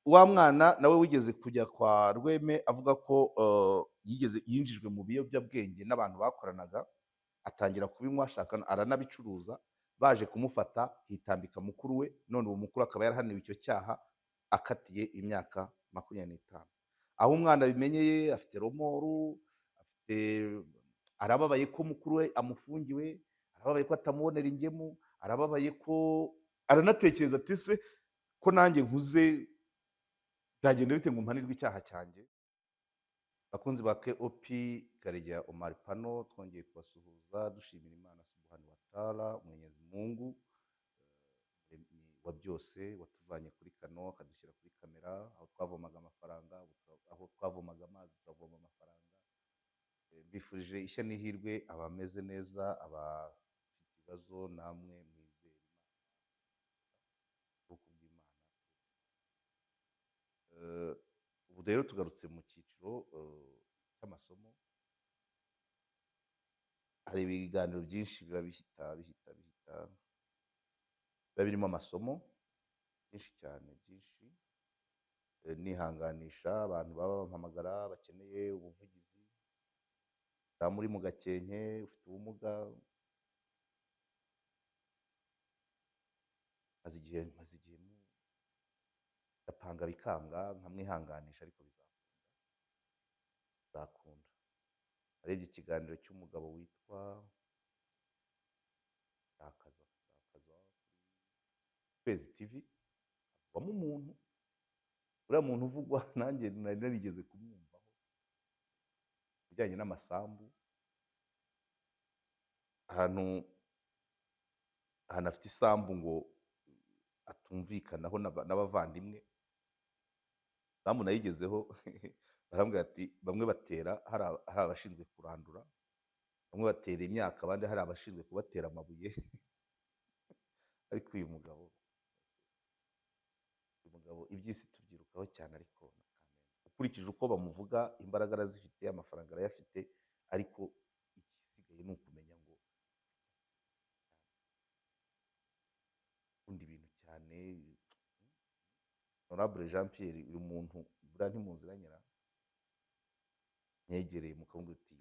wa mwana nawe wigeze kujya kwa Rweme avuga ko, yinjijwe mu biyobyabwenge n'abantu bakoranaga, atangira kubinywa ashaka aranabicuruza, baje kumufata hitambika mukuru we, none uwo mukuru akaba yarahaniwe icyo cyaha, akatiye imyaka 25. Aho umwana abimenyeye afite romoru, afite arababaye ko mukuru we amufungiwe, arababaye ko atamubonera ingemu, arababaye ko aranatekereza ati "Ese ko nanjye nkuze byagenda bite ngo mpanirwe icyaha cyanjye?" Bakunzi ba KOP Karegeya Omar Pano, twongeye kubasuhuza dushimira Imana Subhanahu wa Ta'ala, Mwenyezi Mungu, Muremyi wa byose, watuvanye kuri kano akadushyira kuri kamera, aho twavomaga amafaranga, aho twavomaga amazi turavoma amafaranga. Mbifurije ishya n'ihirwe abameze neza, abafite ibibazo, namwe mwizere Imana, ubwoko bw'Imana. Ubu rero tugarutse mu cyiciro cy'amasomo. Hari ibiganiro byinshi biba biba birimo amasomo byinshi cyane byinshi. Nihanganisha abantu baba bampamagara bakeneye ubuvugizi, damu uri mu Gakenke ufite ubumuga, maze igihe ndapanga bikanga nkamwihanganisha ariko bizakunda. Narebye ikiganiro cy'umugabo witwa Ndakaza kuri Kwezi TV, havugwamo umuntu, uriya muntu uvugwa nanjye nari narigeze kumwumvaho, ibijyanye n'amasambu, ahantu afite isambu ngo atumvikanaho n'abavandimwe, isambu nayigezeho barambwira ati bamwe batera hari abashinzwe kurandura, bamwe batera imyaka abandi hari abashinzwe kubatera amabuye ariko uyu mugabo iby'isi tubyirukaho cyane, ariko ukurikije uko bamuvuga imbaraga arazifite, amafaranga arayafite, ariko igisigaye ni ukumenya ngo ukunda ibintu cyane. Honorable Jean Pierre, uyu muntu buriya ntimuziranye, mwegereye mukamubwira uti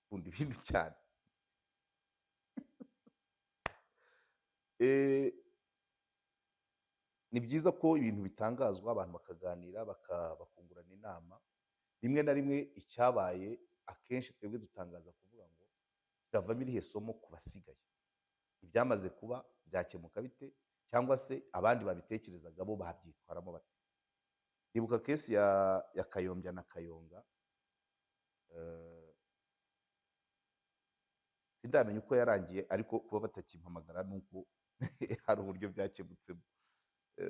ukunda ibintu cyane. Ni byiza ko ibintu bitangazwa abantu bakaganira bakungurana inama. Rimwe na rimwe icyabaye akenshi twebwe dutangaza kuvuga ngo kiravamo irihe somo ku basigaye, ibyamaze kuba byakemuka bite, cyangwa se abandi babitekerezaga bo babyitwaramo bate. Ndibuka kesi ya Kayombya na Kayonga, sindamenya uko yarangiye, ariko kuba batakimpamagara ni uko hari uburyo byakemutsemo.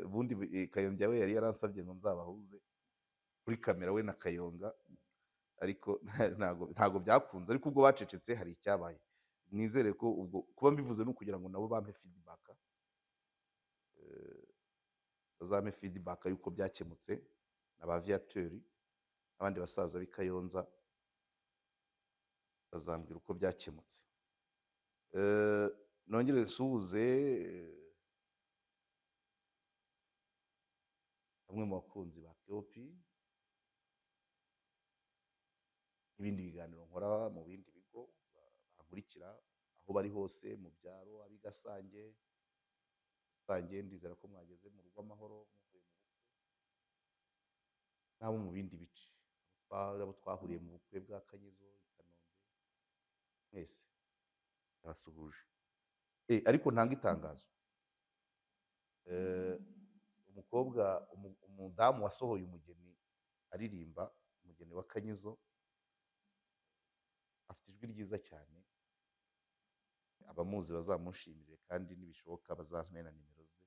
Ubundi Kayombya we yari yaransabye ngo nzabahuze kuri kamera, we na Kayonga, ariko ntago byakunze, ariko ubwo bacecetse hari icyabaye. Nizere ko ubwo kuba mbivuze ni ukugira ngo nabo bampe feedback, bazampe feedback y'uko byakemutse, na ba Viateur n'abandi basaza b'i Kayonza bazambwira uko byakemutse. Nongere nsuhuze bamwe mu bakunzi ba KOP, n'ibindi biganiro nkora mu bindi bigo bankurikira aho bari hose, mu byaro, ab'i Gasange, ndizera ko mwageze mu rugo amahoro muvuye mu bukwe, n'abo mu bindi bice, abo twahuriye mu bukwe bwa Kanyizo i Kanombe, mwese ndabasuhuje. Ariko ntanga itangazo. Umudamu wasohoye umugeni aririmba, umugeni wa Kanyizo, afite ijwi ryiza cyane, abamuzi bazamushimire kandi nibishoboka bazampe na nimero ze,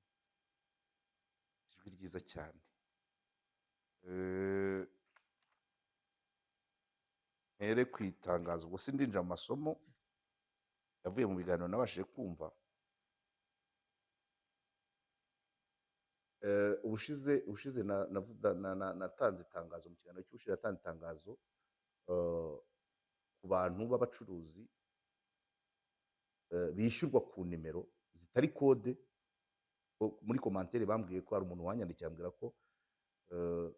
ijwi ryiza cyane. Mpere ku itangazo, ubwo sindinjira mu masomo yavuye mu biganiro nabashije kumva. Ubushize natanze itangazo, mu kiganiro cy'ubushize natanze itangazo ku bantu b'abacuruzi bishyurwa ku nimero zitari kode, muri komantere bambwiye ko hari umuntu wanyandikiye ambwira ko eh,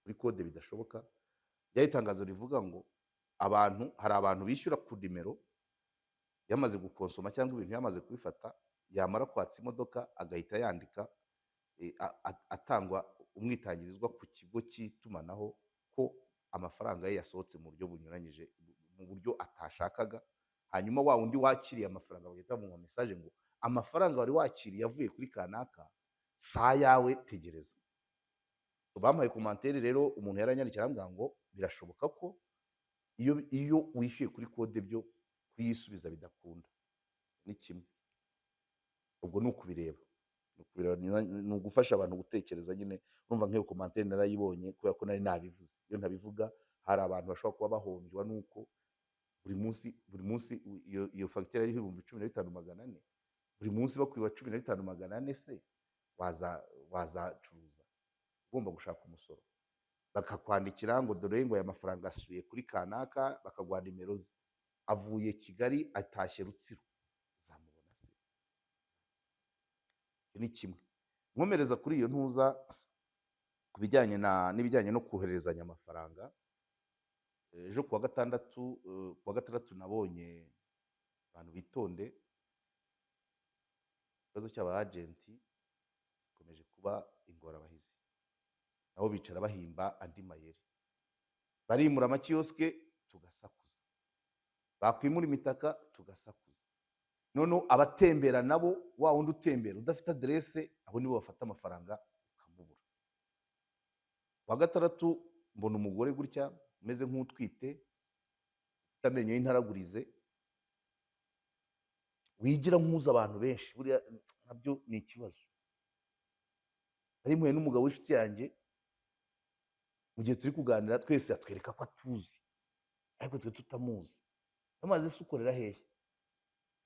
kuri kode bidashoboka. Ryari itangazo rivuga ngo hari abantu bishyura ku nimero yamaze gukonsoma cyangwa ibintu yamaze kubifata, yamara kwatsa imodoka agahita yandika atangwa umwitangirizwa ku kigo cy'itumanaho ko amafaranga ye yasohotse mu buryo bunyuranyije, mu buryo atashakaga. Hanyuma wa wundi wakiriye amafaranga bagahita bamuha mesaje ngo amafaranga wari wakiriye avuye kuri kanaka si ayawe, tegereza. Bampaye komantere rero, umuntu yaranyandikira arambwira ngo birashoboka ko iyo wishyuye kuri kode byo kuyisubiza bidakunda. Ni kimwe, ubwo ni ukubireba, ni ugufasha abantu gutekereza nyine. Urumva nk'iyo komantere narayibonye kubera ko nari nabivuze. Iyo ntabivuga hari abantu bashobora kuba bahombywa nuko buri munsi iyo fagitire yari ibihumbi 15,400, buri munsi bakwiba 15,400, se wazacuruza? Ugomba gushaka umusoro. Bakakwandikira ngo dore ngo aya mafaranga asuye kuri kanaka, bakaguha nimero ze, avuye Kigali atashye Rutsiro, uzamubona se? Ni kimwe. Nkomereza kuri iyo ntuza ku bijyanye n'ibijyanye no kohererezanya amafaranga. Ejo kuwa gatandatu nabonye abantu bitonde, ikibazo cy'aba agenti gikomeje kuba ingorabahizi, nabo bicara bahimba andi mayeri. Barimura amakiyosike tugasakuza, bakwimura imitaka tugasakuza. Noneho abatembera nabo, wa wundi utembera udafite aderese, abo nibo bafata amafaranga ukamubura. Kuwa gatandatu mbona umugore gutya umeze nk'utwite, ufite amenyo y'intaragurize, wigira nk'uza abantu benshi, buriya nabyo ni ikibazo. Nari mpuye n'umugabo w'inshuti yanjye, mu gihe turi kuganira twese atwereka ko atuzi, ariko twe tutamuzi. Amaze se ukorera hehe?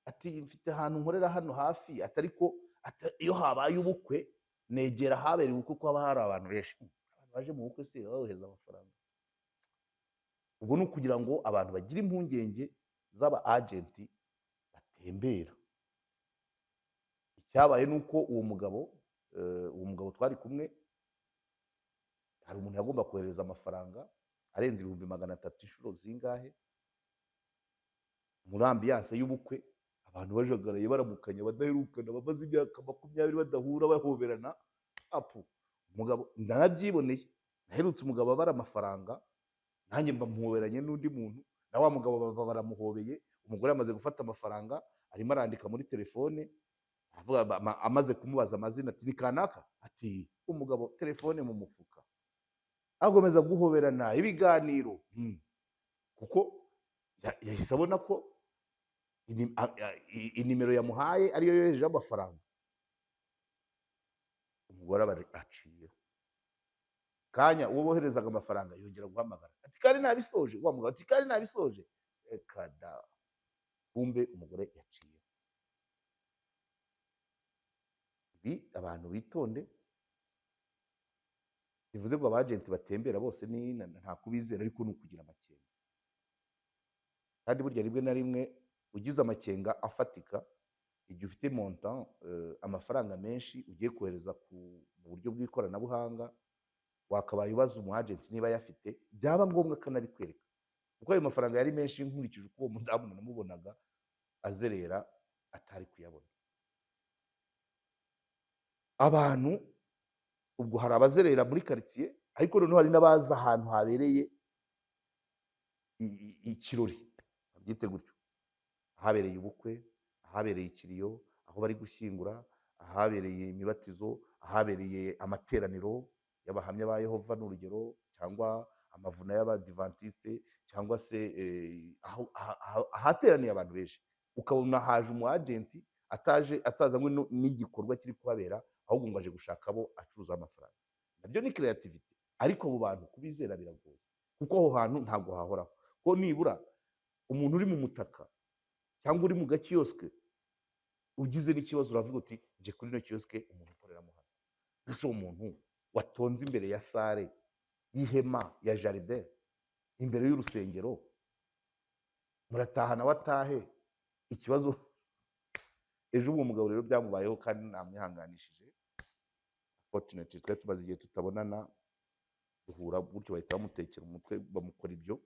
Ati mfite ahantu nkorera hano hafi, ariko iyo habaye ubukwe negera ahabereye ubukwe ko haba hari abantu benshi. Abantu baje mu bukwe se babohereza amafaranga? Ubwo ni ukugira ngo abantu bagire impungenge z'aba agenti batembera. Icyabaye ni uko uwo mugabo twari kumwe, hari umuntu yagomba kohereza amafaranga arenze 300,000 inshuro zingahe, muri ambiyanse y'ubukwe, abantu bajagaraye baramukanya badaherukana, bamaze imyaka 20 badahura bahoberana. Umugabo narabyiboneye, naherutse umugabo abara amafaranga, nanjye mba muhoberanye n'undi muntu, na wa mugabo baba baramuhobeye. Umugore amaze gufata amafaranga arimo arandika muri telefone, amaze kumubaza amazina ati ni kanaka, ati umugabo telefone mu mufuka, agomeza guhoberana ibiganiro. Kuko yahise abona ko inimero yamuhaye ariyo yoherejeho amafaranga. Umugore aba aciyeho kanya, uwo boherezaga amafaranga yongera guhamagara ati kandi nabisoje, wa mugabo ati kandi nabisoje, reka da, kumbe umugore yaciyeho. Ibi abantu bitonde, bivuze ngo abagenti batembera bose nta kubizera, ariko ni ukugira amakenga. Kandi burya rimwe na rimwe ugize amakenga afatika, igihe ufite montant amafaranga menshi ugiye kohereza mu buryo bw'ikoranabuhanga, wakabaye ubaza umu agenti niba ayafite, byaba ngombwa akanabikwereka, kuko ayo mafaranga yari menshi nkurikije uko uwo mudamu namubonaga azerera atari kuyabona. Abantu ubwo hari abazerera muri quartier, ariko noneho hari n'abaza ahantu habereye ikirori, babyite gutyo, ahabereye ubukwe, ahabereye ikiriyo, aho bari gushyingura, ahabereye imibatizo, ahabereye amateraniro y'abahamya ba Yehova n'urugero, cyangwa amavuna y'abadivantisite, cyangwa se ahateraniye abantu benshi. Ukabona haje umu agenti atazanywe n'igikorwa kiri kuhabera, ahubwo ngo aje gushaka abo acuruza amafaranga. Nabyo ni creativity, ariko abo bantu kubizera biragoye, kuko aho hantu ntabwo hahoraho. Ko nibura umuntu uri mu mutaka cyangwa uri mu gakiyosike, ugize n'ikibazo uravuga uti nje kuri ino kiyosike umuntu ukoreramo hano. Ese uwo muntu watonze imbere ya sale y'ihema ya jardin, imbere y'urusengero, murataha nawe atahe, ejo uwo mugabo rero byamubayeho kandi namwihanganishije, fortunately twari tumaze igihe tutabonana, duhura gutyo bahita bamutekera umutwe bamukora ibyo.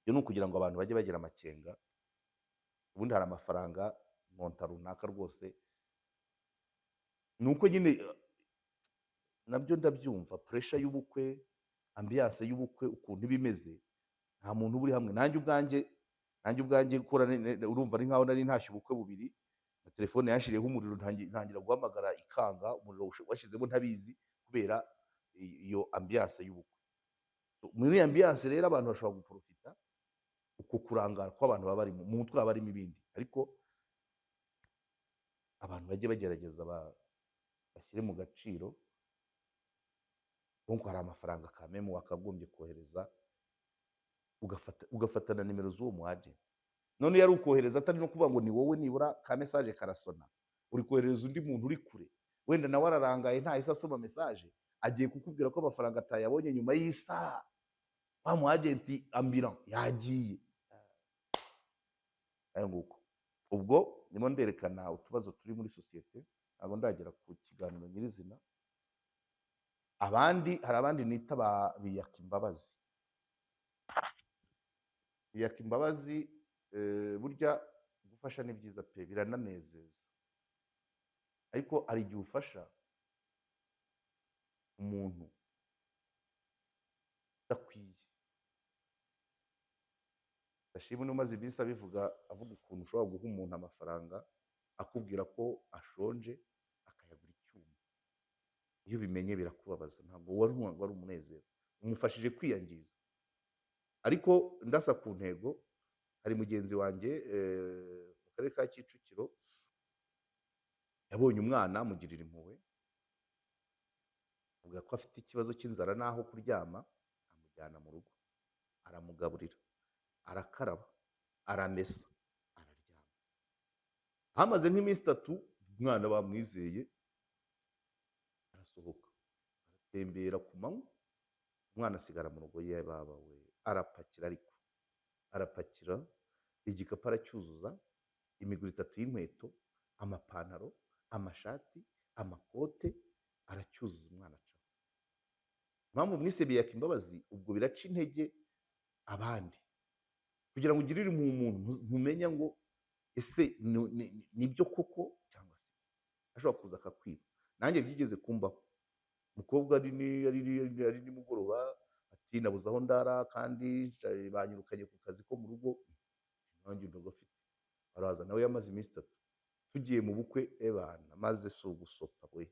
Ibyo ni ukugira ngo abantu bajye bagira amakenga, ubundi hari amafaranga monta runaka rwose, ni uko nyine nabyo ndabyumva, puresha y'ubukwe, ambiyanse y'ubukwe ukuntu iba imeze, nta muntu uba uri hamwe. Nanjye ubwanjye gukora urumva ari nkaho nari ntashye ubukwe bubiri, na telefone yanshiriyeho umuriro, ntangira guhamagara ikanga, umuriro washizemo ntabizi, kubera iyo ambiyanse y'ubukwe. Muri iyo ambiyanse rero abantu bashobora guprofita uko kurangara kw'abantu baba barimo, mu mutwe haba harimo ibindi, ariko abantu bajye bagerageza bashyire mu gaciro, nkuko hari amafaranga ka memu wakagombye kohereza, ugafata na nimero z'uwo mu agent. None iyo ari ukohereza atari no kuvuga ngo ni wowe, nibura ka message karasona, uri kohereza undi muntu uri kure, wenda nawe ararangaye ntahise asoma message, agiye kukubwira ko amafaranga atayabonye nyuma y'isaha, wa mu agent ambulant yagiye. Ayo nguko. Ubwo ndimo nderekana utubazo turi muri sosiyete, ntabwo ndagera ku kiganiro nyirizina. Hari abandi nita biyaka imbabazi. Biyaka imbabazi, burya gufasha ni byiza pe, birananezeza, ariko hari igihe ufasha umuntu udakwiye. Ndashima umaze iminsi avuga ukuntu ushobora guha umuntu amafaranga akubwira ko ashonje, akayagura icyuma. Iyo ubimenye birakubabaza, ntabwo wari umunezero, umufashije kwiyangiza. Ariko ndasa ku ntego, hari mugenzi wanjye mu karere ka Kicukiro, yabonye umwana amugirira impuhwe, avuga ko afite ikibazo cy'inzara n'aho kuryama, amujyana mu rugo, aramugaburira, arakaraba, aramesa, araryama. Hamaze nk'iminsi 3, umwana bamwizeye, arasohoka, aratembera ku manywa, umwana asigara mu rugo. Ye baba we, arapakira, ariko arapakira, igikapu aracyuzuza, imiguru 3 y'inkweto, amapantaro, amashati, amakote, aracyuzuza, umwana acaho. Impamvu mwise biyaka imbabazi, ubwo biraca intege abandi, kugira ngo ugirire umuntu ntumenya ngo ese nibyo koko cyangwa se ashobora kuza akakwiba. Nanjye byigeze kumbaho, umukobwa ari nimugoroba, ati nabuze aho ndara kandi banyirukanye ku kazi ko mu rugo, nanjye ndagafite. Araza nawe, yamaze iminsi 3, tugiye mu bukwe, ebana maze si ugusopa we,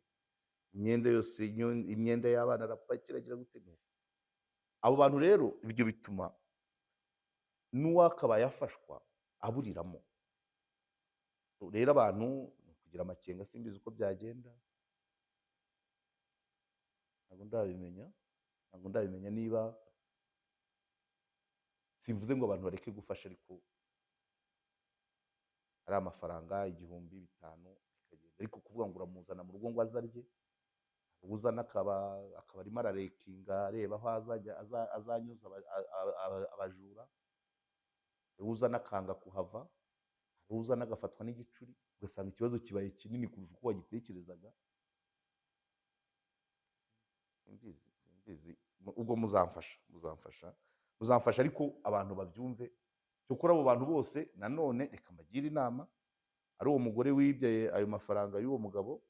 imyenda yose, imyenda y'abana arapakira, agira gute. Abo bantu rero ibyo bituma n'uwakabaye afashwa aburiramo. Rero abantu kugira amakenga, simbizi uko byagenda, ntabwo ndabimenya niba, simvuze ngo abantu bareke gufasha, ariko ari amafaranga 1000, 500 bikagenda, ariko kuvuga ngo uramuzana mu rugo ngo azarye, uzana akaba arimo ararekinga, areba aho azanyuza abajura, uzana akanga kuhava, uzana agafatwa n'igicuri, ugasanga ikibazo kibaye kinini kurusha uko wagitekerezaga. Simbizi, ubwo muzamfasha, ariko abantu babyumve. Cyokora abo bantu bose nanone reka mbagire inama, ari uwo mugore wibye ayo mafaranga y'uwo mugabo,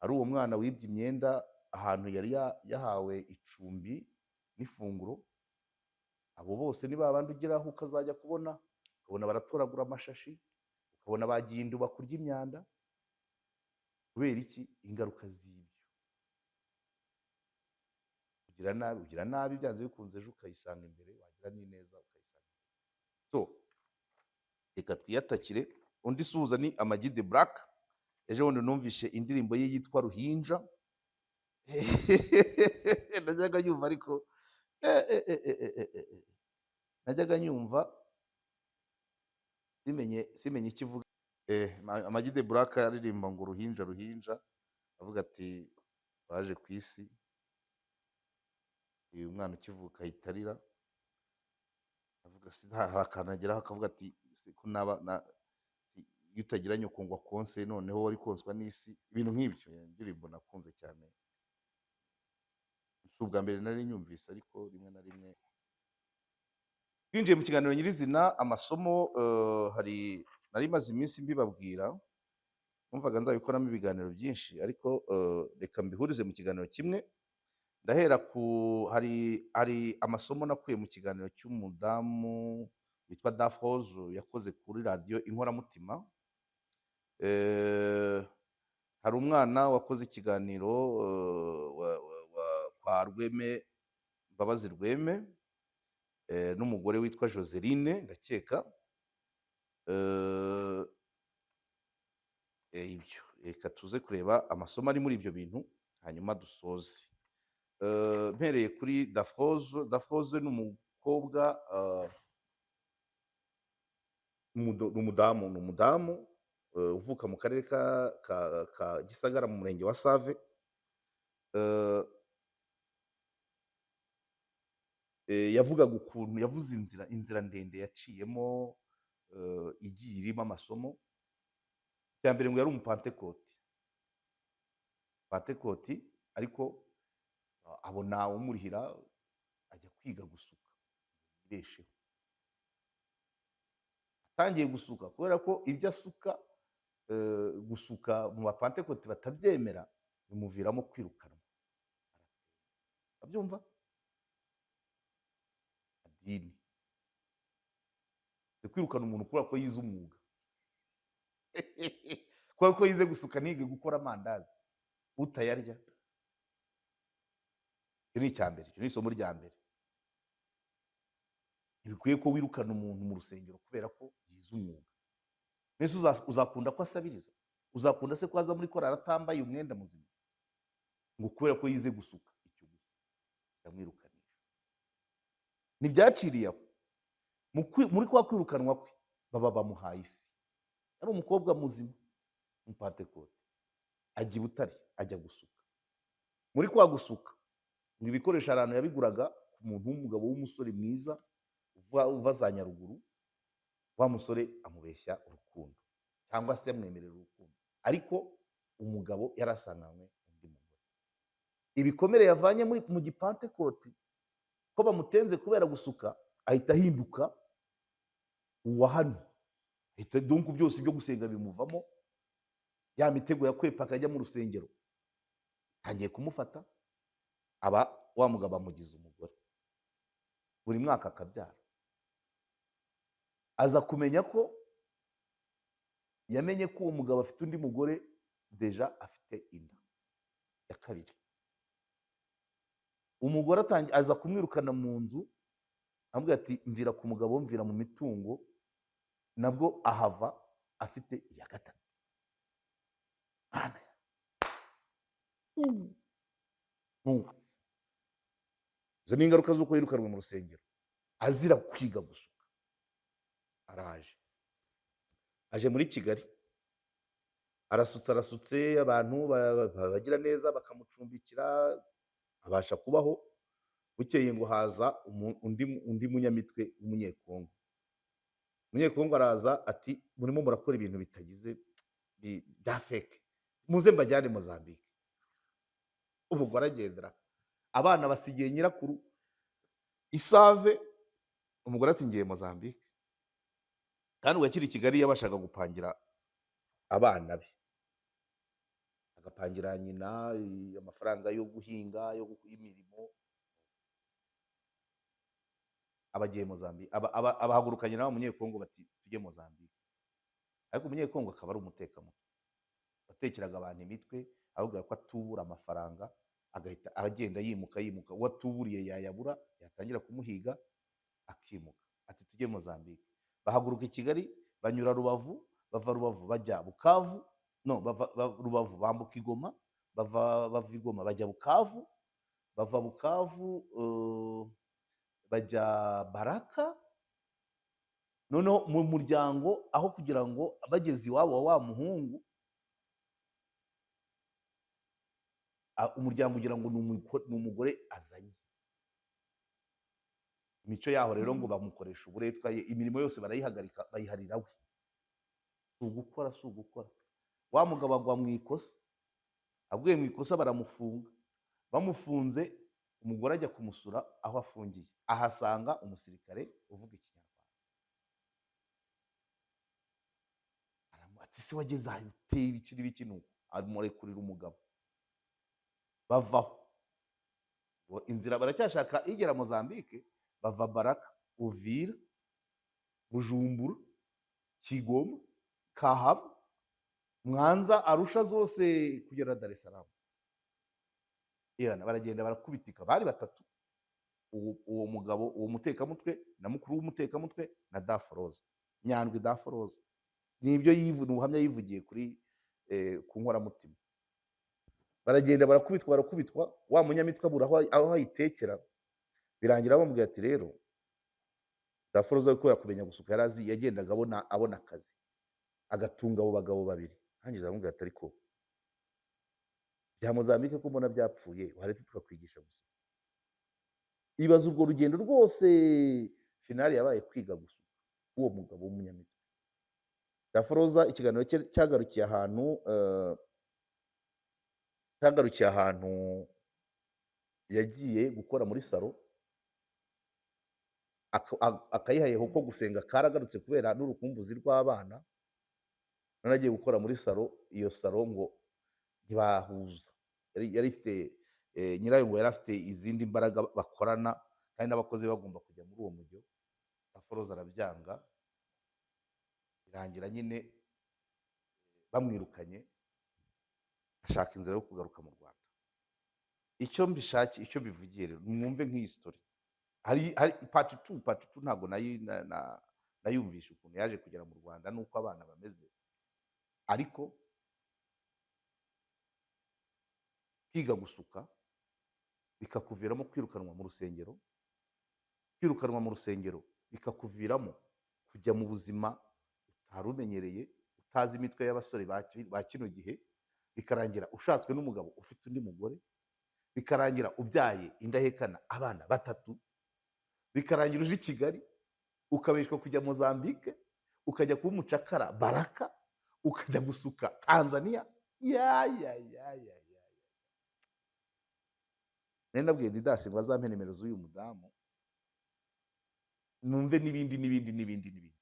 ari uwo mwana wibye imyenda ahantu yari yahawe icumbi n'ifunguro, abo bose ni babandi ugeraho ukazajya ukabona baratoragura amashashi, ukabona bagiye induba kurya imyanda. Kubera iki? Ingaruka z'ibyo. Ugira nabi byanze bikunze, ejo ukayisanga imbere, wagira n'ineza ukayisanga imbere. So reka twiyatakire. Undi suhuza ni Amag the Black. Ejo bundi numvishe indirimbo ye yitwa Ruhinja. Najyaga nyumva, ariko najyaga nyumva simenye ikivuga. Amag the Black aririmba ngo ruhinja ruhinja, avuga ati waje ku isi, uyu mwana ukivuka ahita arira, avuga si hakanageraho akavuga ati iyo utagira nyoko ngo akonse noneho wari konswa n'isi, ibintu nk'ibyo. Indirimbo nakunze cyane, si ubwa mbere nari nyumvise ariko rimwe na rimwe. Twinjiye mu kiganiro nyirizina, amasomo, hari nari maze iminsi mbibabwira, numvaga nzabikoramo ibiganiro byinshi ariko reka mbihurize mu kiganiro kimwe. Ndahera ku hari amasomo nakuye mu kiganiro cy'umudamu witwa Dafroze yakoze kuri radiyo Inkoramutima. Hari umwana wakoze ikiganiro kwa Rweme, Mbabazi Rweme, n'umugore witwa Joseline ndakeka. Ibyo reka tuze kureba amasomo ari muri ibyo bintu hanyuma dusoze. Mpereye kuri Dafroze. Dafroze ni umukobwa, ni umudamu uvuka mu karere ka Gisagara mu murenge wa Save. Yavugaga ukuntu yavuze inzira ndende yaciyemo, igiye irimo amasomo. Icya mbere ngo yari umupantekoti ariko abona umurihira ajya kwiga gusuka yibesheho. Atangiye gusuka kubera ko ibyo asuka, gusuka mu bapantekoti batabyemera, bimuviramo kwirukanwa. Abyumva adini kwirukana umuntu kubera ko yize umwuga kubera ko yize gusuka ntige gukora amandazi utayarya. Icyo ni icya mbere, icyo ni isomo rya mbere. Ntibikwiye ko wirukana umuntu mu rusengero kubera ko yize umwuga. Mbese uzakunda ko asabiriza? Uzakunda se ko aza muri korari atambaye umwenda muzima ngo kubera ko yize gusuka? Icyo gusa ndamwirukanisha. Ntibyaciriye aho. Muri kwa kwirukanwa kwe baba bamuhaye isi. Ari umukobwa muzima, umupantekoti, ajya i Butare ajya gusuka. Muri kwa gusuka ngo ibikoresho abantu yabiguraga ku muntu w'umugabo w'umusore mwiza uva za Nyaruguru. Wa musore amubeshya urukundo cyangwa se amwemerera urukundo, ariko umugabo yari asanganywe undi mugore. Ibikomere yavanye mu gipantekoti ko bamutenze kubera gusuka, ahita ahinduka uwa hano. Donc byose byo gusenga bimuvamo, ya mitego yakwepa akajya mu rusengero agiye kumufata, aba wa mugabo amugize umugore, buri mwaka akabyara. Aza kumenya ko yamenye ko uwo mugabo afite undi mugore, deja afite inda ya kabiri. Umugore aza kumwirukana mu nzu, amubwira ati mvira ku mugabo, mvira mu mitungo. Nabwo ahava afite iya gatatu. Izo ni ingaruka z'uko yirukanwe mu rusengero azira kwiga gusuka. Aje muri Kigali, arasutse, abantu bagira neza bakamucumbikira, abasha kubaho. Bukeye ngo haza undi munyamitwe w'umunyekongo. Umunyekongo araza ati murimo murakora ibintu bitagize bya feke, muze mbajyane Mozambique. Umugore agendera, abana basigiye nyirakuru Isave. Umugore ati ngiye Mozambique. Kandi ubwo akiri i Kigali yabashaga gupangira abana be, agapangira nyina amafaranga yo guhinga, y'imirimo. Abagiye Mozambique, abahagurukanye nawe umunyekongo bati tujye Mozambique. Ariko umunyekongo akaba ari umutekamutwe watekeraga abantu imitwe, avuga ko atubura amafaranga, agahita agenda yimuka. Uwo atuburiye yayabura, yatangira kumuhiga akimuka. Ati tujye Mozambique. Bahaguruka i Kigali, banyura Rubavu, bava Rubavu bajya Bukavu, Rubavu bambuka i Goma, bava i Goma bajya Bukavu, bava Bukavu bajya Baraka. Noneho mu muryango, aho kugira ngo bageze iwabo wa muhungu, umuryango ugira ngo ni umugore azanye. Imico yaho rero ngo bamukoresha uburetwa, imirimo yose barayihagarika, bayiharira we. si ugukora, si ugukora. Wa mugabo agwa mu ikosa, aguye mu ikosa baramufunga, bamufunze umugore ajya kumusura aho afungiye, ahasanga umusirikare uvuga ikinyarwanda. Ati ese wageze aha uteye ibiki n'ibiki? Nuko amurekurira umugabo, bavaho. Inzira baracyashaka igera Mozambique, bava Baraka, Uvira, Bujumbura, Kigoma, Kahama, Mwanza, Arusha, zose kugera Dar es Salaam. Baragenda barakubitika, bari batatu, uwo mugabo, uwo mutekamutwe na mukuru w'umutekamutwe na Daforoza, Nyandwi Daforoza. Nibyo ni ubuhamya yivugiye kuri ku nkoramutima. Baragenda barakubitwa, wa munyamitwe abura aho ayitekera, birangira bamubwira ati rero Daforoza kubera kumenya gusuka yari azi, yagendaga abona akazi, agatunga abo bagabo babiri. Arangije aramubwira ati ariko bya Mozambique ko mbona byapfuye, waretse tukakwigisha gusuka. Ibaza urwo rugendo rwose, finali yabaye kwiga gusuka uwo mugabo w'umunyamitwe. Daforoza ikiganiro cye cyagarukiye ahantu yagiye gukora muri salo, akayihayeho ko gusenga karagarutse kubera n'urukumbuzi rw'abana. None agiye gukora muri salo, iyo salo ngo ntibahuza, yari ifite nyirayo ngo yari afite izindi mbaraga bakorana, kandi n'abakozi bagomba kujya muri uwo mujyo. Daforoza arabyanga, birangira nyine bamwirukanye, ashaka inzira yo kugaruka mu Rwanda. Icyo bivugiye rero, mwumve nk'iyi story. Hari part 2 ntabwo nayumvishe ukuntu yaje kugera mu Rwanda n'uko abana bameze, ariko kwiga gusuka bikakuviramo kwirukanwa mu rusengero, bikakuviramo kujya mu buzima utari umenyereye, utazi imitwe y'abasore ba kino gihe, bikarangira ushatswe n'umugabo ufite undi mugore, bikarangira ubyaye indahekana abana 3, bikarangira uje i Kigali ukabeshwa kujya Mozambique, ukajya kuba umucakara Baraka, ukajya gusuka Tanzania. Nari nabwiye Didasi ngo azampe nimero z'uyu mudamu, numve n'ibindi.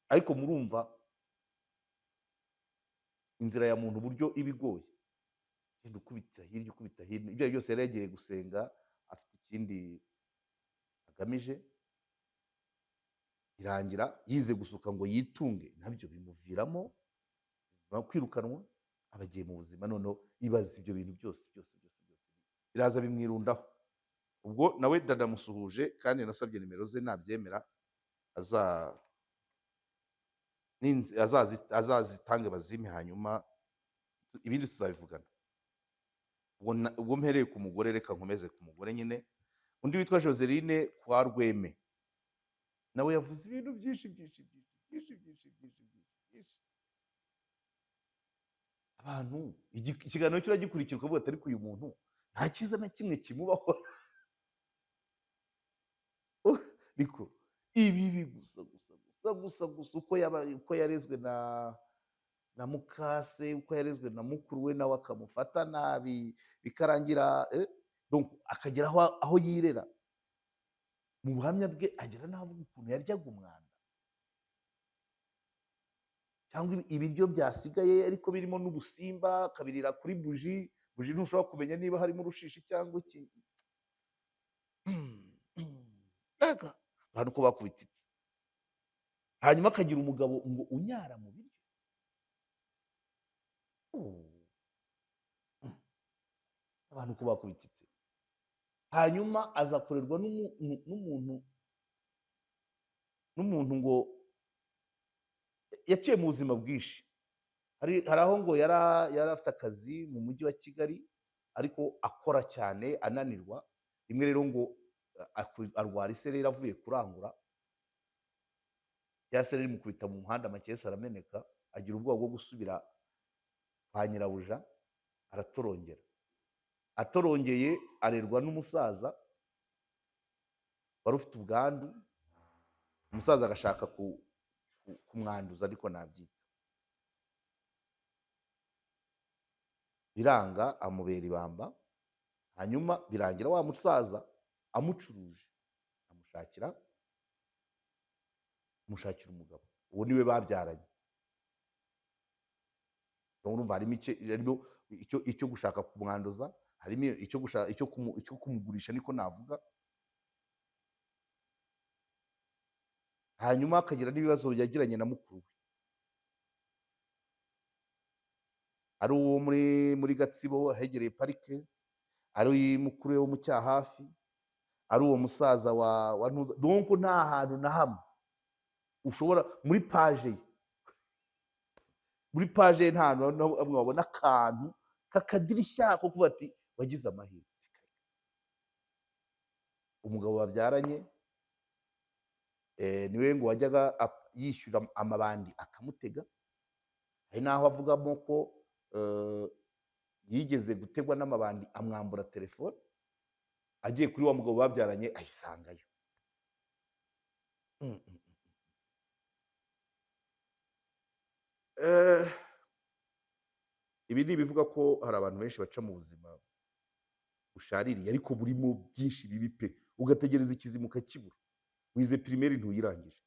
Ariko murumva inzira ya muntu uburyo iba igoye, genda ukubita hirya ukubita hino. Ibyo byose yari yagiye gusenga afite ikindi agamije, irangira yize gusuka ngo yitunge, nabyo bimuviramo kwirukanwa, abagiye mu buzima. Noneho ibaza ibyo bintu byose biraza bimwirundaho. Ubwo nawe ndanamusuhuje kandi nasabye nimero ze, nabyemera azazitange bazime, hanyuma ibindi tuzabivugana. Ubwo mpereye ku mugore, reka nkomeze ku mugore nyine. Undi witwa Joseline kwa Rweme, nawe yavuze ibintu byinshi. Abantu ikiganiro cyuragikurikira ukavuga ati ariko uyu muntu nta cyiza na kimwe kimubaho. Ariko ibibi gusa uko yarezwe na mukase, uko yarezwe na mukuru we, nawe akamufata nabi, bikarangira donc akagera aho yirera. Mu buhamya bwe agera n'aho avuga ukuntu yaryaga umwanda, cyangwa ibiryo byasigaye ariko birimo n'ubusimba, akabirira kuri buji ntushobora kumenya niba harimo urushishi cyangwa iki. Abantu ko bakubititse, hanyuma akagira umugabo ngo unyara mu biryo. Abantu ko bakubititse, hanyuma azakorerwa n'umuntu ngo yaciye mu buzima bwinshi. Hari aho ngo yari afite akazi mu mujyi wa Kigali, ariko akora cyane ananirwa. Rimwe rero ngo arwara isereri avuye kurangura, ya sereri imukubita mu muhanda, amakesi arameneka, agira ubwoba bwo gusubira kwa nyirabuja, aratorongera. Atorongeye arerwa n'umusaza wari ufite ubwandu, umusaza agashaka kumwanduza, ariko nabyita biranga amubera ibamba, hanyuma birangira wa musaza amucuruje, amushakira amushakira umugabo, uwo niwe babyaranye. Urumva harimo icyo gushaka kumwanduza, harimo icyo kumugurisha niko navuga, hanyuma akagira n'ibibazo yagiranye na mukuru we, ari uwo muri Gatsibo ahegereye parike, ari mukuru we wo mu Cyahafi, ari uwo musaza wa ntuza, donc nta hantu na hamwe ushobora muri paje ye nta hantu na hamwe wabona akantu k'akadirishya ko kuvuga ati wagize amahirwe. Umugabo babyaranye niwe ngo wajyaga yishyura amabandi akamutega, hari n'aho avugamo ko yigeze gutegwa n'amabandi amwambura telefone, agiye kuri wa mugabo babyaranye ayisangayo. Ibi ni ibivuga ko hari abantu benshi baca mu buzima bushaririye ariko burimo byinshi bibi pe, ugategereza ikizimu ukakibura. Wize pirimeri ntuyirangije,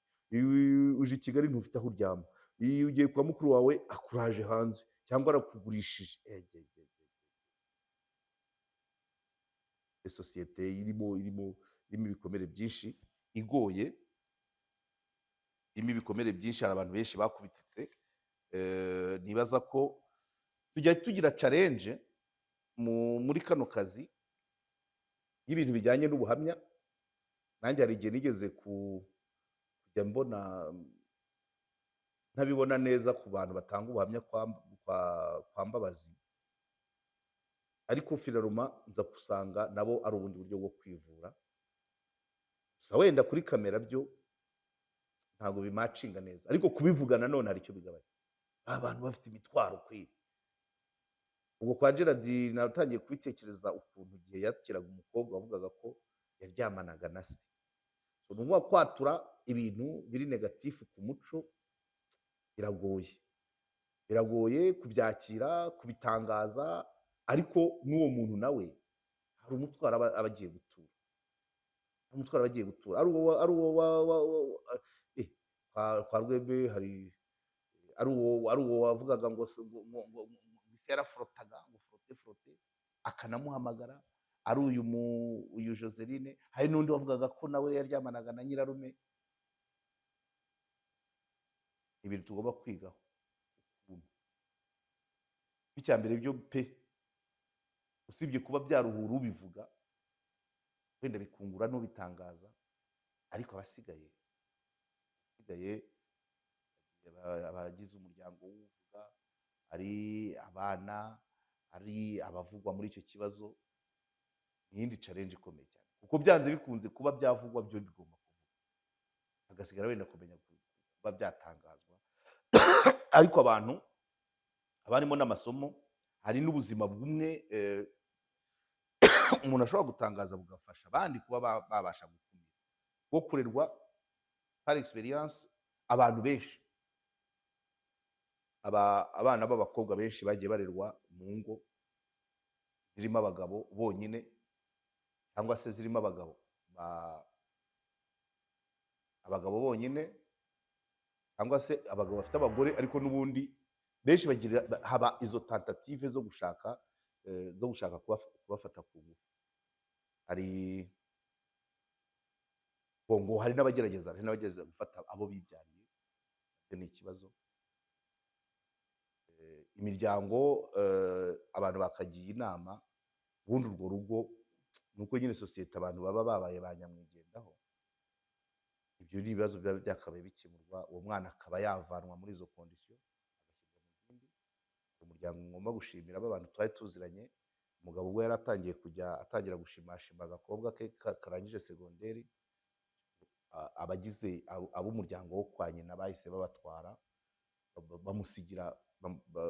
uje i Kigali ntufite aho uryama, iyo ugiye kwa mukuru wawe akuraje hanze cyangwa arakugurishije. Sosiyete irimo ibikomere byinshi, igoye, irimo ibikomere byinshi, hari abantu benshi bakubititse. Nibaza ko tujya tugira challenge muri kano kazi y'ibintu bijyanye n'ubuhamya. Nanjye hari igihe nigeze kujya mbona ntabibona neza ku bantu batanga ubuhamya kwa Mbabazi, ariko finaruma nza gusanga nabo ari ubundi buryo bwo kwivura, gusa wenda kuri kamera byo ntabwo bimacinga neza, ariko kubivuga nanone hari icyo bigabanya. Abantu bafite imitwaro kweli. Ubwo kwa Gerard natangiye kubitekereza ukuntu igihe yakiraga umukobwa wavugaga ko yaryamanaga na se. Ni ukuvuga kwatura ibintu biri negatifu ku muco biragoye kubyakira, kubitangaza, ariko n'uwo muntu nawe hari umutwaro aba agiye gutura, ari uwo kwa Rwebe, hari ari uwo wavugaga ngo se yaraforotaga ngo forote akanamuhamagara, ari uyu Joseline, hari n'undi wavugaga ko nawe yaryamanaga na nyirarume. Ibintu tugomba kwigaho icya mbere byo pe, usibye kuba byaruhura ubivuga wenda bikungura n'ubitangaza, ariko abasigaye abagize umuryango w'uvuga, ari abana, ari abavugwa muri icyo kibazo, ni iyindi challenge ikomeye cyane, kuko byanze bikunze kuba byavugwa byo bigomba kuvuga, hagasigara wenda kumenya kuba byatangazwa. Ariko abantu abarimo n'amasomo, hari n'ubuzima bumwe umuntu ashobora gutangaza bugafasha abandi kuba babasha gukumira, bwo kurerwa par experience. Abantu benshi, abana b'abakobwa benshi bagiye barerwa mu ngo zirimo abagabo bonyine, cyangwa se zirimo abagabo bonyine, cyangwa se abagabo bafite abagore, ariko n'ubundi benshi haba izo tentative zo gushaka kubafata ku ngufu. Hari n'abagerageza gufata abo bibyariye, ibyo ni ikibazo. Imiryango, abantu bakagiye inama, ubundi urwo rugo nuko nyine sosiyete abantu baba babaye ba nyamwigendaho. Ibyo ni ibibazo biba byakabaye bikemurwa, uwo mwana akaba yavanwa muri izo kondisiyo agashyirwa mu zindi. Umuryango ngomba gushimira abantu twari tuziranye. Umugabo ubwo yari atangira gushimashima agakobwa ke karangije segonderi, abagize ab'umuryango wo kwa nyina bahise babatwara,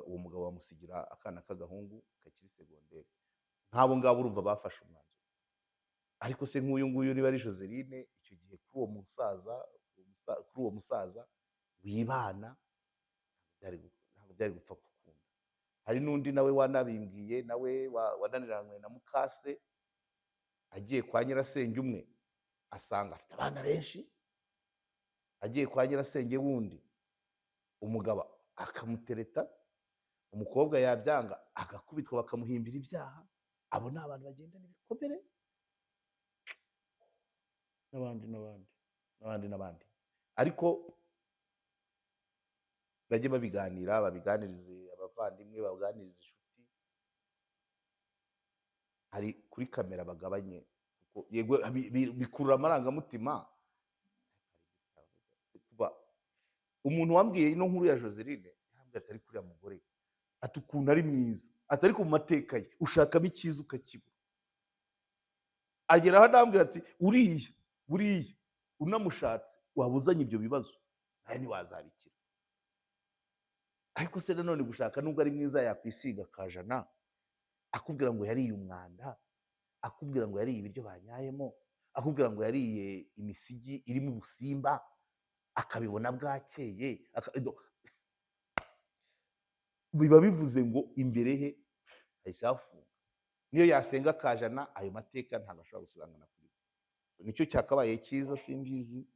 uwo mugabo bamusigira akana k'agahungu kakiri segonderi. Nk'abo ngabo urumva bafashe umwanzuro. Ariko se nk'uyu nguyu niba ari Joseline, icyo gihe kuri uwo musaza wibana ntabwo byari gupfa gukunda. hari n'undi nawe wanabimbwiye nawe wananiranywe na mukase, agiye kwa nyirasenge umwe asanga afite abana benshi, agiye kwa nyirasenge wundi umugabo akamutereta, umukobwa yabyanga agakubitwa bakamuhimbira ibyaha. Abo ni abantu bagendana ibikomere, n'abandi. Ariko bajye babiganira, babiganirize abavandimwe, babiganirize inshuti. Hari kuri kamera bagabanye, kuko yego bikurura amarangamutima. Kuba umuntu wambwiye ino nkuru ya Joseline yarambwiye ati ariko uriya mugore ati ukuntu ari mwiza, ati ariko mu mateka ye ushakamo icyiza ukakibura. Agera aho anambwira ati buriya unamushatse waba uzanye ibyo bibazo nawe ntiwazabikira. Ariko se nanone gushaka nubwo ari mwiza yakwisiga akajana akubwira ngo yariye umwanda, akubwira ngo yariye ibiryo banyayemo, akubwira ngo yariye imisigi irimo ubusimba, akabibona bwakeye, biba bivuze ngo imbere he hahise hafunga. Niyo yasenga akajana ayo mateka ntabwo ashobora gusibangana kuri we. Nicyo cyakabaye cyiza. Simbizi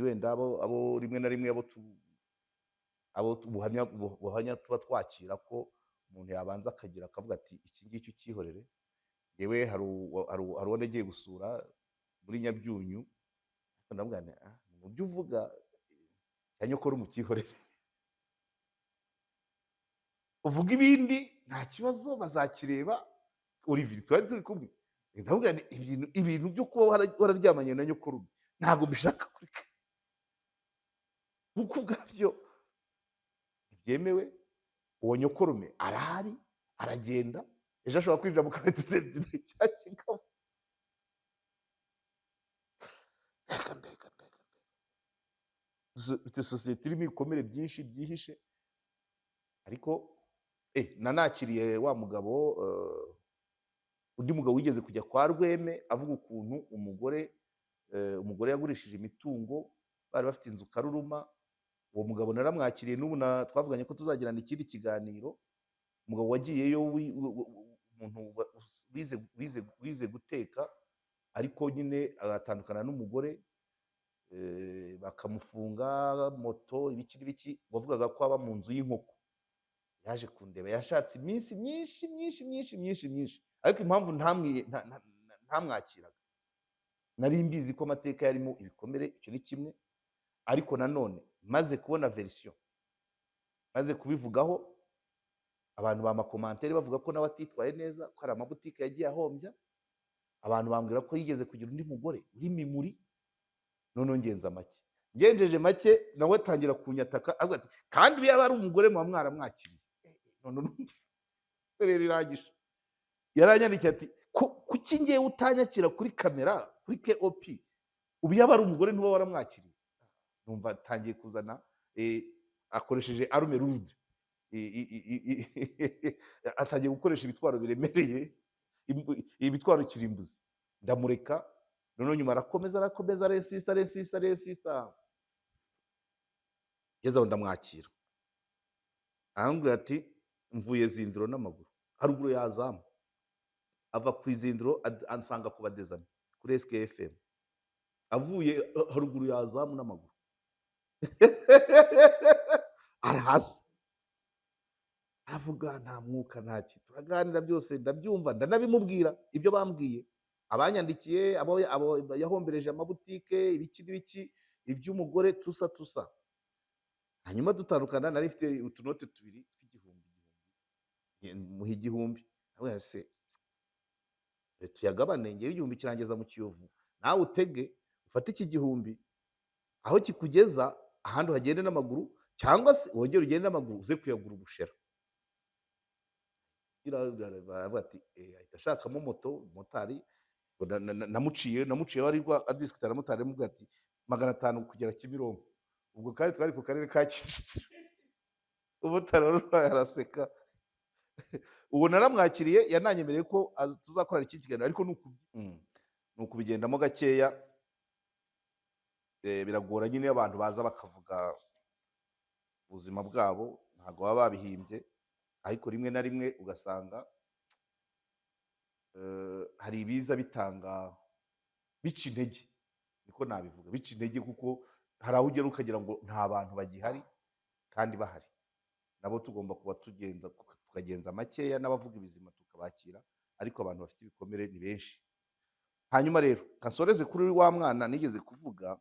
wenda abo rimwe na rimwe abo ubuhamya tuba twakira ko umuntu yabanza akagira akavuga ati iki ngiki ukihorere. Yewe hari uwo nagiye gusura muri Nyabyunyu, ndavuga nti mu byo uvuga cya nyokora umukihorere, uvuga ibindi nta kibazo bazakireba. Olivier twari turi kumwe, ndavuga nti ibintu byo kuba wararyamanye na nyokora ntabwo mbishaka kuko ubwabyo ntibyemewe. Uwo nyokorume arahari, aragenda, ejo ashobora kwinjira mu kabari cya kigabo. Dufite sosiyete irimo ibikomere byinshi byihishe. Ariko nanakiriye wa mugabo, undi mugabo wigeze kujya kwa Rweme avuga ukuntu umugore yagurishije imitungo, bari bafite inzu Karuruma. Uwo mugabo naramwakiriye, n'ubu twavuganye ko tuzagirana ikindi kiganiro. Umugabo wagiyeyo umuntu wize guteka, ariko nyine agatandukana n'umugore, bakamufunga moto ibiki n'ibiki, wavugaga ko aba mu nzu y'inkoko. Yaje kundeba, yashatse iminsi myinshi, ariko impamvu ntamwakiraga nari mbizi ko amateka yarimo ibikomere. Icyo ni kimwe. Ariko nanone maze kubona verisiyo, maze kubivugaho, abantu bamakomantere bavuga ko nawe atitwaye neza, ko hari amabutike yagiye ahombya. Abantu bambwira ko yigeze kugira undi mugore uri mimuri. Noneho ngenjeje make nawe atangira kunyataka, avuga ati kandi iyo yaba ari umugore muba mwaramwakiriye. Rero irangije yaranyandikiye ati kuki ngewe utanyakira kuri kamera kuri KOP, ubu iyo aba ari umugore ntuba waramwakiriye. Numva atangiye kuzana, akoresheje arume rude, atangiye gukoresha ibitwaro biremereye, ibitwaro kirimbuzi. Ndamureka. Noneho nyuma arakomeza aresista. Ngeze aho ndamwakira, arambwira ati mvuye Zindiro n'amaguru, haruguru yazamu. Ava ku Izindiro ansanga ku Badezami kuri SKFM, avuye haruguru yazamu n'amaguru. Arahaza, aravuga nta mwuka ntaki, turaganira byose ndabyumva, ndanabimubwira ibyo bambwiye, abanyandikiye, abo yahombereje amabutike, ibiki n'ibiki, iby'umugore tusa. Hanyuma dutandukana, nari mfite utunote tubiri tw'igihumbi, muha igihumbi. Nawe se tuyagabane, ngewe igihumbi kirangeza mu Kiyovu, nawe utege ufate iki gihumbi, aho kikugeza ahandi uhagende n'amaguru, cyangwa se wongere ugende n'amaguru uze kuyagura ubushera. Ati ahita ashakamo motari. Namuciye wari adisikita na motari, amubwira ati 500 kugera Kimironko. Ubwo kandi twari ku karere ka Kicukiro. Umumotari araseka. Ubu naramwakiriye, yananyemereye ko tuzakorana iki kiganiro, ariko ni ukubigendamo gakeya. Biragora nyine abantu baza bakavuga ubuzima bwabo. ntabwo baba babihimbye, ariko rimwe na rimwe ugasanga hari ibiza bitanga bica intege, niko nabivuga, bica intege kuko hari aho ugera ukagira ngo nta bantu bagihari kandi bahari. Nabo tugomba kuba tukagenza makeya n'abavuga ibizima tukabakira, ariko abantu bafite ibikomere ni benshi. Hanyuma rero kansoreze kuri wa mwana nigeze kuvuga,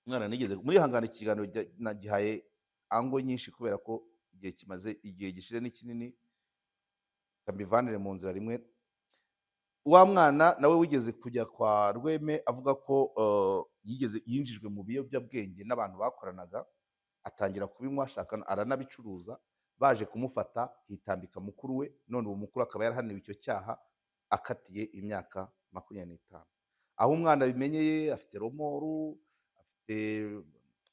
umwana nigeze murihangana ikiganiro nagihaye ango nyinshi kubera ko igihe gishize ni kinini, reka mbivanire mu nzira rimwe. Wa mwana nawe wigeze kujya kwa Rweme avuga ko yinjijwe mu biyobyabwenge n'abantu bakoranaga, atangira kubinywa aranabicuruza, baje kumufata hitambika mukuru we, none uwo mukuru akaba yarahaniwe icyo cyaha, akatiye imyaka 25. Aho umwana abimenyeye afite romoru,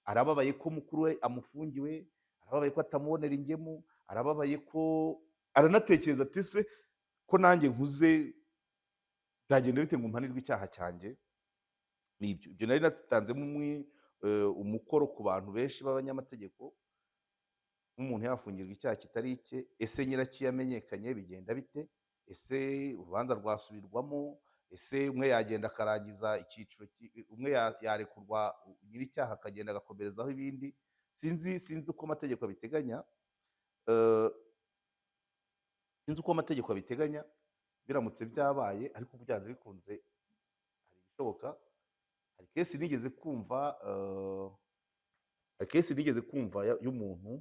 arababaye ko mukuru we amufungiwe, arababaye ko atamubonera ingemu, arababaye ko aranatekereza ati ese ko nanjye nkuze byagenda bite ngo mpanirwe icyaha cyanjye. Nibyo ibyo nari natanzemo umukoro ku bantu benshi b'abanyamategeko, nk'umuntu yafungirwa icyaha kitari icye, ese nyiracyo iyo amenyekanye bigenda bite? Ese urubanza rwasubirwamo? Ese umwe yagenda akarangiza icyiciro, umwe yarekurwa nyir'icyaha akagenda agakomerezaho ibindi? Sinzi uko amategeko abiteganya, eh, sinzi uko amategeko abiteganya biramutse byabaye, ariko byanze bikunze hari ibishoboka. Hari kesi nigeze kumva, y'umuntu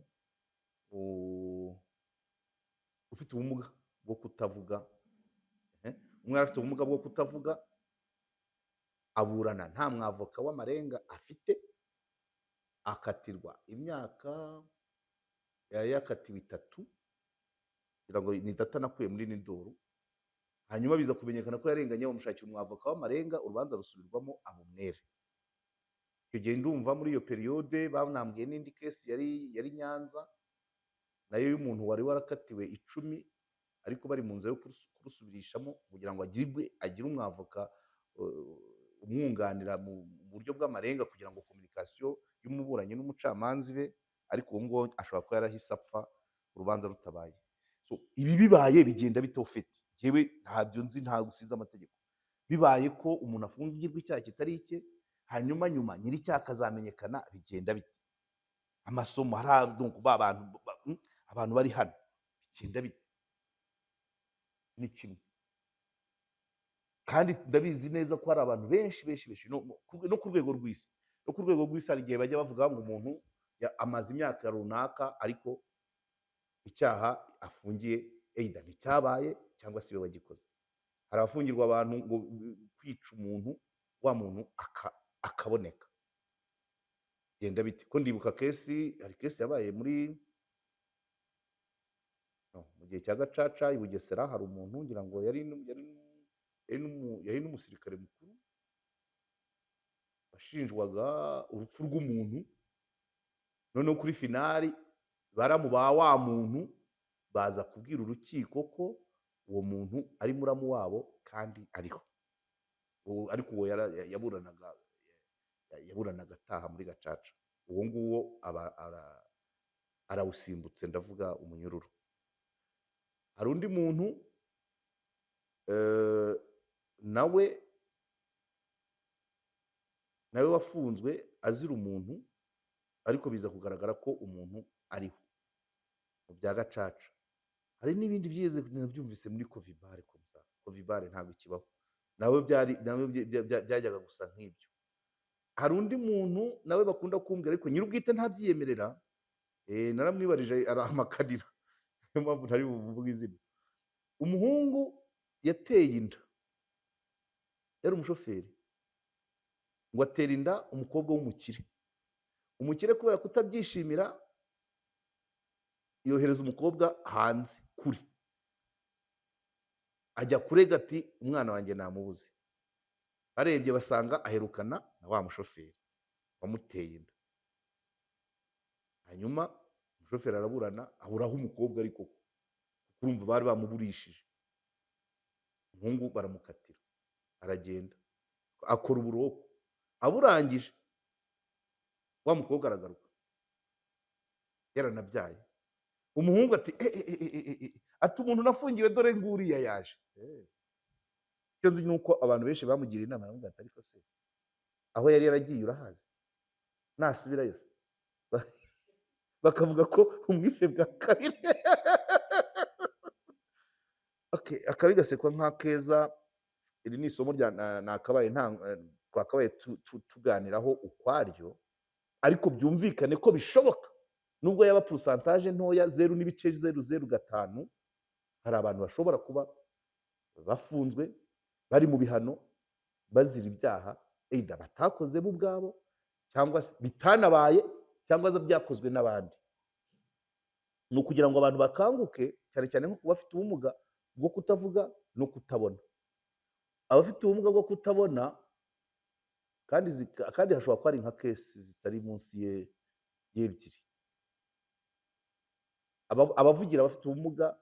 ufite ubumuga bwo kutavuga. Umwe yari afite ubumuga bwo kutavuga, aburana nta mwavoka w'amarenga afite, akatirwa imyaka, yari yakatiwe 3, kugira ngo ni data nakuye muri Nidoro. Hanyuma biza kumenyekana ko yarenganye, bamushakira umwavoka w'amarenga, urubanza rusubirwamo aba umwere. Icyo gihe ndumva muri iyo periyode banambwiye n'indi kesi yari Nyanza, nayo y'umuntu wari warakatiwe 10, ariko bari mu nzira yo kurusubirishamo kugira ngo agire umwavoka umwunganira mu buryo bw'amarenga, kugira ngo kominikasiyo y'umuburanyi n'umucamanza ibe, ariko uwo nguwo ashobora kuba yarahise apfa urubanza rutabaye. Ibi bibaye bigenda bite ufite? Njyewe ntabyo nzi, ntabwo usize amategeko. Bibaye ko umuntu afungirwa icyaha kitari icye, hanyuma nyuma nyir'icyaha akazamenyekana, bigenda bite? Amasomo hari donc abantu bari hano bigenda bite? Ni kimwe. Kandi ndabizi neza ko hari abantu benshi no ku rwego rw'isi. No ku rwego rw'isi hari igihe bajya bavuga ngo umuntu amaze imyaka runaka, ariko icyaha afungiye either nticyabaye cyangwa se we wagikoze. Hari abafungirwa abantu ngo kwica umuntu, wa muntu akaboneka. Genda bite? Ko ndibuka hari kesi yabaye mu gihe cya Gacaca i Bugesera, hari umuntu ngira ngo yari n'umusirikare mukuru washinjwaga urupfu rw'umuntu, noneho kuri finali baramubaha wa muntu, baza kubwira urukiko ko uwo muntu ari muramu wabo kandi ariho. Ariko uwo yaburanaga ataha muri Gacaca. Uwo nguwo arawusimbutse, ndavuga umunyururu. Hari undi muntu nawe wafunzwe azira umuntu, ariko biza kugaragara ko umuntu ariho mu bya Gacaca. Hari n'ibindi nabyumvise muri Covibare. Covibare ntabwo ikibaho, nawe byajyaga gusa nk'ibyo. Hari undi muntu nawe bakunda kumbwira, ariko nyir'ubwite ntabyiyemerera, naramwibarije arahamakanira, niyo mpamvu ntari buvuge izina. Umuhungu yateye inda, yari umushoferi, ngo atera inda umukobwa w'umukire. Umukire kubera kutabyishimira, yohereza umukobwa hanze kure, ajya kurega ati umwana wanjye namubuze. Barebye basanga aherukana na wa mushoferi wamuteye inda. Hanyuma umushoferi araburana, aburaho umukobwa, ariko urumva bari bamuburishije. Umuhungu baramukatira, aragenda akora uburoko. Aburangije wa mukobwa aragaruka, yaranabyaye. Umuhungu ati ati umuntu nafungiwe dore nguriya yaje. Icyo nzi ni uko abantu benshi bamugiriye inama baramubwira ati ariko se aho yari yaragiye urahazi? Nasubirayo se? Ba- Bakavuga ko umwishe bwa kabiri. Okay, akabi gasekwa nk'akeza. Iri ni isomo nakabaye twakabaye tuganiraho ukwaryo, ariko byumvikane ko bishoboka nubwo yaba pourcentage ntoya 0.005, hari abantu bashobora kuba bafunzwe bari mu bihano bazira ibyaha either batakoze bo ubwabo cyangwa se bitanabaye cyangwa se byakozwe n'abandi. Ni ukugira ngo abantu bakanguke cyane cyane nko ku bafite ubumuga bwo kutavuga no kutabona. Abafite ubumuga bwo kutabona kandi hashobora kuba hari nka kesi zitari munsi y'ebyiri. Abavugira abafite ubumuga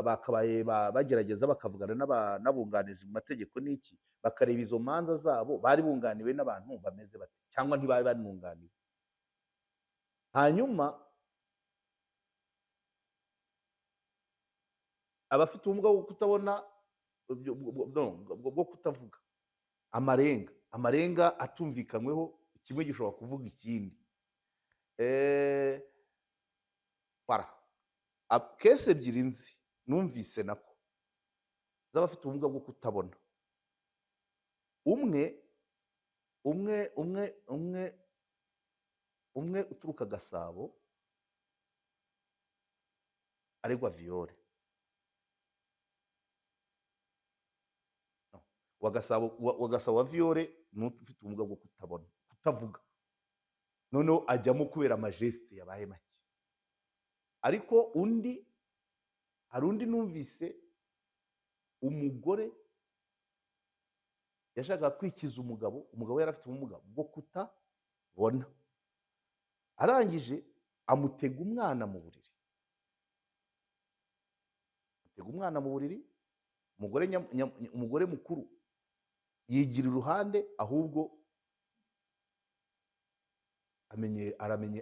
bakabaye bagerageza bakavugana n'abunganizi mu mategeko n'iki, bakareba izo manza zabo bari bunganiwe n'abantu bameze bate cyangwa ntibari banunganiwe. Hanyuma abafite ubumuga bwo kutabona bwo kutavuga, amarenga atumvikanyweho, kimwe gishobora kuvuga ikindi. Kese ebyiri nzi numvise nako z'abafite ubumuga bwo kutabona. Umwe uturuka Gasabo aregwa viole. Wa Gasabo wa viole ni ufite ubumuga bwo kutabona, kutavuga. Noneho ajyamo kubera amageste yabaye make. Ariko hari undi numvise umugore yashakaga kwikiza umugabo we yari afite ubumuga bwo kutabona. Arangije amutega umwana mu buriri. Umugore mukuru yigira iruhande, ahubwo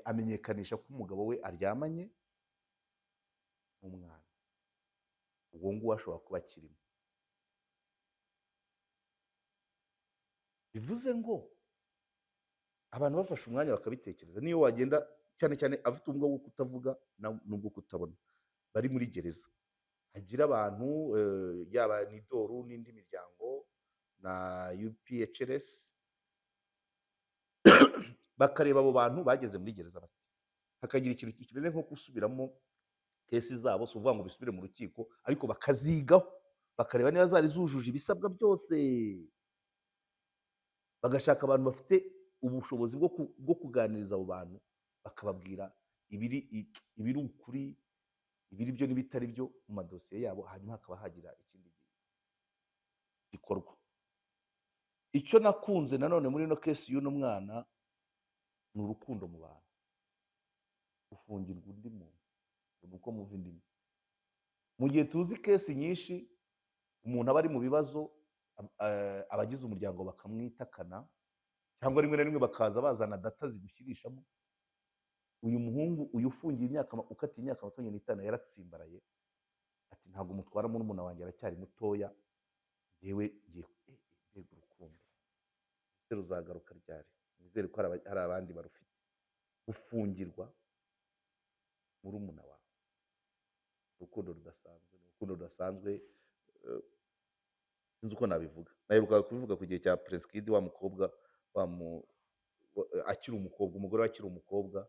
amenyekanisha ko umugabo we aryamanye n'umwana. Uwo nguwo ashobora kuba akirimo. Bivuze ngo abantu bafashe umwanya bakabitekereza, niyo wagenda cyane cyane abafite ubumuga bwo kutavuga n'ubwo kutabona bari muri gereza, hagira abantu yaba Nidoru n'indi miryango na UPHRS bakareba abo bantu bageze muri gereza bati, hakagira ikintu kimeze nko gusubiramo kesi zabo, si ukuvuga ngo bisubire mu rukiko, ariko bakazigaho bakareba niba zari zujuje ibisabwa byose, bagashaka abantu bafite ubushobozi bwo kuganiriza abo bantu, bakababwira ibiri ukuri, ibiri byo n'ibitari byo mu madosiye yabo, hanyuma hakaba hagira ikindi gikorwa. Icyo nakunze nanone muri ino kesi y'uno mwana ni urukundo mu bantu. Ufungirwa undi muntu ni uko muva indimi. Mu gihe tuzi kesi nyinshi umuntu aba ari mu bibazo, abagize umuryango bakamwitakana cyangwa rimwe na rimwe bakaza bazana data zigushyirishamo. Uyu muhungu ufungiye ukatiye imyaka 25 yaratsimbaraye ati ntabwo mutwara murumuna wanjye aracyari mutoya, yewe ngiye mbega urukundo ruzagaruka ryari? Nizere ko hari abandi barufite. Ufungirwa murumuna wawe, urukundo rudasanzwe. Sinzi uko nabivuga. Naherukaga kubivuga ku gihe cya Prince Kid, wa mukobwa akiri umukobwa, umugore we akiri umukobwa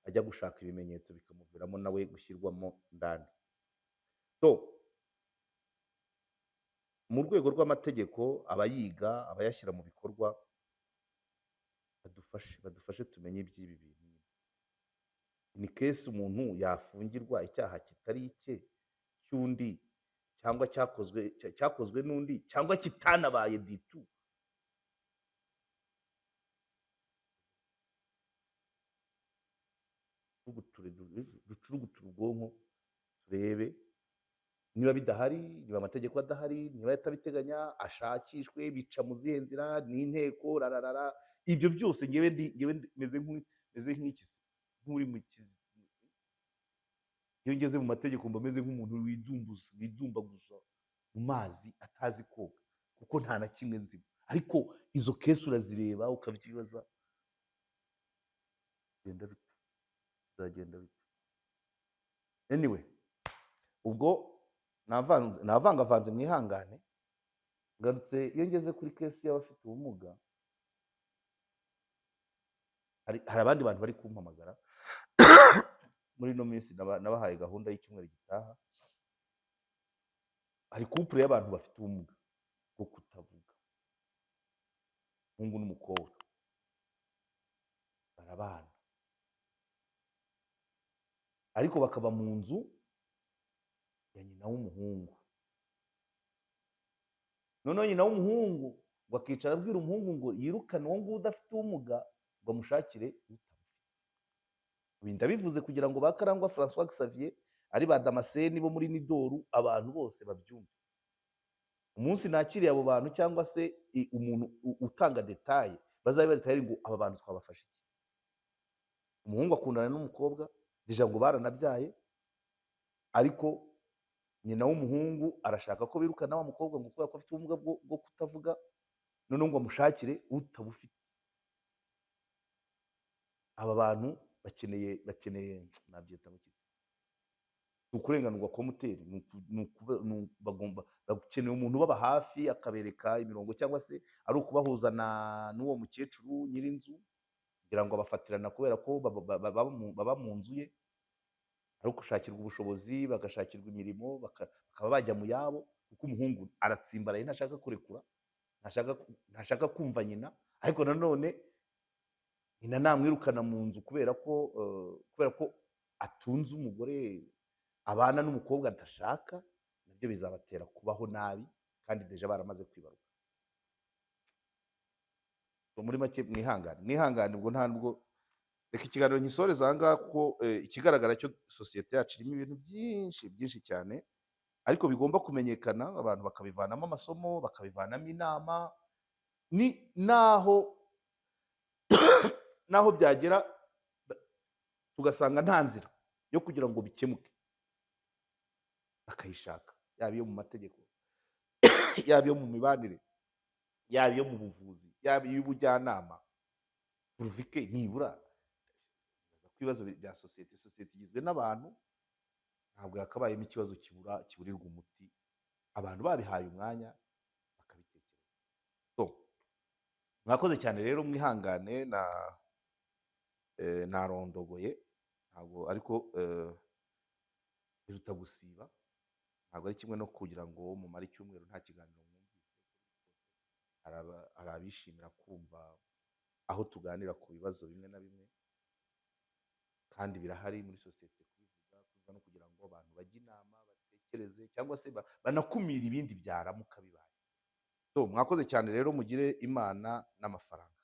ajya gushaka ibimenyetso bikamuviramo nawe gushyirwamo ndani. Mu rwego rw'amategeko, abayiga, abayashyira mu bikorwa, badufashe tumenye iby'ibi bintu. Ni kesi umuntu yafungirwa icyaha kitari icye cy'undi, cyangwa cyakozwe n'undi, cyangwa kitanabaye ditu. Ducuruguture ubwonko turebe niba bidahari, niba amategeko adahari, niba atabiteganya, ashakishwe, bica mu zihe nzira, n'inteko rararara. Ibyo byose ngewe meze nk'ikisi nk'uri mu iyo ngeze mu mategeko mba meze nk'umuntu widumbaguza mu mazi atazi koga kuko nta na kimwe nzimo, ariko izo kesi urazireba ukabyibaza bigenda bite, bizagenda bite. Anyway, ubwo navangavanze mwihangane, ngarutse iyo ngeze kuri kesi y'abafite ubumuga, hari abandi bantu bari kumpamagara muri ino minsi nabahaye gahunda y'icyumweru gitaha, hari couple y'abantu bafite ubumuga bwo kutavuga, umuhungu n'umukobwa barabana, ariko bakaba mu nzu ya nyina w'umuhungu. Noneho nyina w'umuhungu ngo akicara abwira umuhungu ngo yirukane uwo nguwo udafite ubumuga ngo amushakire utamufite. Ibi ndabivuze kugira ngo ba Karangwa François Xavier ari ba Damascene bo muri Nidoru abantu bose babyumve. Umunsi nakiriye abo bantu cyangwa se umuntu utanga detaye bazabe bari tayari ngo aba bantu twabafashe iki. Umuhungu akundana n'umukobwa deja ngo baranabyaye, ariko nyina w'umuhungu arashaka ko birukana wa mukobwa ngo kubera ko afite ubumuga bwo kutavuga, noneho ngo amushakire utabufite. Aba bantu bakeneye nabyita ngo iki, ukurenganurwa kwa moteri, bagomba bakeneye umuntu ubaba hafi akabereka imirongo, cyangwa se ari ukubahuza n'uwo mukecuru nyir'inzu kugira ngo abafatirana kubera ko baba mu nzu ye, ari gushakirwa ubushobozi bagashakirwa imirimo bakaba bajya mu yabo, kuko umuhungu aratsimbaraye ntashaka kurekura, ntashaka kumva nyina, ariko nanone nyina namwirukana mu nzu kubera ko atunze umugore abana n'umukobwa adashaka, nabyo bizabatera kubaho nabi kandi deja baramaze kwibaruka. Muri make mwihangane, ubwo ntabwo reka ikiganiro nkisoreza aha ngaha, kuko ikigaragara cyo sosiyete yacu irimo ibintu byinshi cyane, ariko bigomba kumenyekana, abantu bakabivanamo amasomo, bakabivanamo inama, naho byagera tugasanga nta nzira yo kugira ngo bikemuke, bakayishaka, yaba iyo mu mategeko, yaba iyo mu mibanire, yaba iyo mu buvuzi, yaba iy'ubujyanama, puruvike nibura ku bibazo bya sosiyete igizwe n'abantu, ntabwo yakabayemo ikibazo kiburirwa umuti, abantu babihaye umwanya bakabitekereza. Mwakoze cyane rero, mwihangane narondogoye, ntabwo ariko biruta gusiba, ntabwo ari kimwe no kugira ngo mumare icyumweru nta kiganiro mwumvise. Hari abishimira kumva aho tuganira ku bibazo bimwe na bimwe, kandi birahari muri sosiyete kubivuga no kugira ngo abantu bajye inama, batekereze, cyangwa se banakumira ibindi byaramuka bibaye. Mwakoze cyane rero, mugire Imana n'amafaranga.